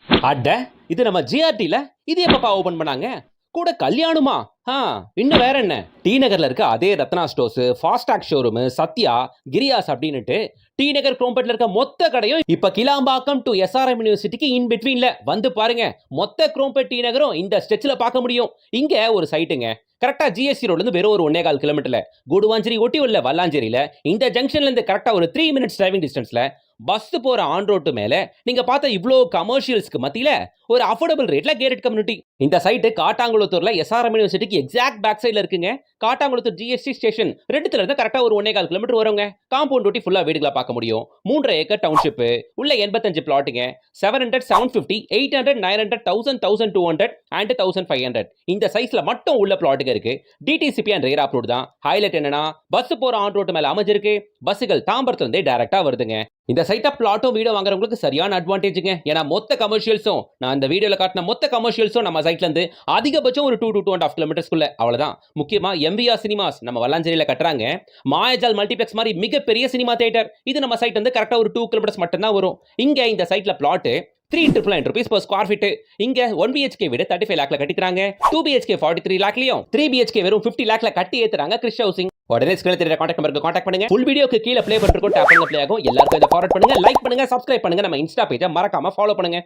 அட இது நம்ம ஜிஆர்டில இது எப்பப்பா ஓபன் பண்ணாங்க? கூட கல்யாணமா? இன்னும் வேற என்ன? டி நகர்ல இருக்க அதே Ratna stores, Fastrack showroom, Sathya, Giriyas அப்படின்னுட்டு டி நகர் குரோம்பேட்ல இருக்க மொத்த கடையும் இப்ப கிளாம்பாக்கம் டு எஸ்ஆர்எம் யூனிவர்சிட்டிக்கு இன் பிட்வீன்ல வந்து பாருங்க. மொத்த குரோம்பேட் டி நகரும் இந்த ஸ்ட்ரெச்ல பார்க்க முடியும். இங்க ஒரு சைட்டுங்க. கரெக்டா ஜிஎஸ்டி ரோட்ல இருந்து வெறும் ஒரு 1.25 கிலோமீட்டர்ல குடுவாஞ்சேரி ஒட்டி உள்ள வல்லாஞ்சேரியில இந்த ஜங்ஷன்ல இருந்து கரெக்டா ஒரு 3 மினிட்ஸ் டிரைவிங் டிஸ்டன்ஸ்ல பஸ் போற ஆன் ரோட்டு மேல நீங்க பார்த்த இவ்ளோ கமர்ஷியல்ஸ்க்கு மத்தியில ஒரு அஃபோர்டபிள் ரேட்ல கேட்டட் கம்யூனிட்டி. இந்த சைட் காட்டாங்குளத்தூர்ல எஸ்ஆர்எம் யூனிவர்சிட்டிக்கு எக்ஸாக்ட் பேக் சைடுல இருக்குங்க. காட்டாங்குளத்தூர் ஜிஎஸ்டி ஸ்டேஷன் ரெண்டுத்துல இருந்து கரெக்டா ஒரு 1.25 கிலோமீட்டர் வருங்க. காம்பவுண்ட் ஒட்டி ஃபுல்லா வீடுகளை பார்க்க முடியும். 3.5 ஏக்கர் டவுன்ஷிப் உள்ள 85 பிளாட்டுங்க. 700, 750, 800, 900, 1000, 1200 and 1500 இந்த சைஸ்ல மட்டும் உள்ள பிளாட்டுங்க இருக்கு. டிடிசிபி அண்ட் ரேர் அப்ரூவ்ட் தான். ஹைலைட் என்னன்னா பஸ் போற ஆன் ரோட்டு மேல அமைஞ்சிருக்கு. பஸ்ஸுகள் தாம்பரத்துல இருந்தே டைரக்டா வருதுங்க. இந்த சைட்டா பிளாட்டும் வீடியோ வாங்குறவங்களுக்கு சரியான அட்வான்டேஜ்ங்க. ஏன்னா மொத்த கமர்ஷியல்ஸும் நான் இந்த வீடியோல காட்டின மொத்த கமர்ஷியல்ஸும் நம்ம சைட்ல இருந்து அதிகபட்சம் ஒரு 2 to 2.5 கிலோமீட்டர்ஸ்க்குள்ள அவ்வளவுதான். முக்கியமா எம்விஆர் சினிமாஸ் நம்ம வல்லாஞ்சேரியில கட்டுறாங்க. மாயாஜால் மல்டிபிளெக்ஸ் மாதிரி மிகப்பெரிய சினிமா தியேட்டர் இது நம்ம சைட் வந்து கரெக்டா ஒரு 2 கிலோமீட்டர்ஸ் மட்டும் தான் வரும். இங்க இந்த சைட்ல plot 3,999 rupees per square feet. இங்க 1 BHK வீடு 35 lakhல கட்டிக்கிறாங்க. 2 BHK 43 lakhலயும் 3 BHK வெறும் 50 lakhல கட்டி ஏத்துறாங்க கிறிஸ் ஹவுசிங். உடனே ஸ்கிரீன்ல தெரியுற கான்டாக்ட் நம்பருக்கு கான்டாக்ட் பண்ணுங்க. ஃபுல் வீடியோக்கு கீழ ப்ளே பண்றதுக்கு டாப் பண்ணுங்க, ப்ளே ஆகும். எல்லாருக்கும் இத ஃபார்வர்ட் பண்ணுங்க, லைக் பண்ணுங்க, சப்ஸ்கிரைப் பண்ணுங்க. நம்ம இன்ஸ்டா பேஜை மறக்காம ஃபாலோ பண்ணுங்க.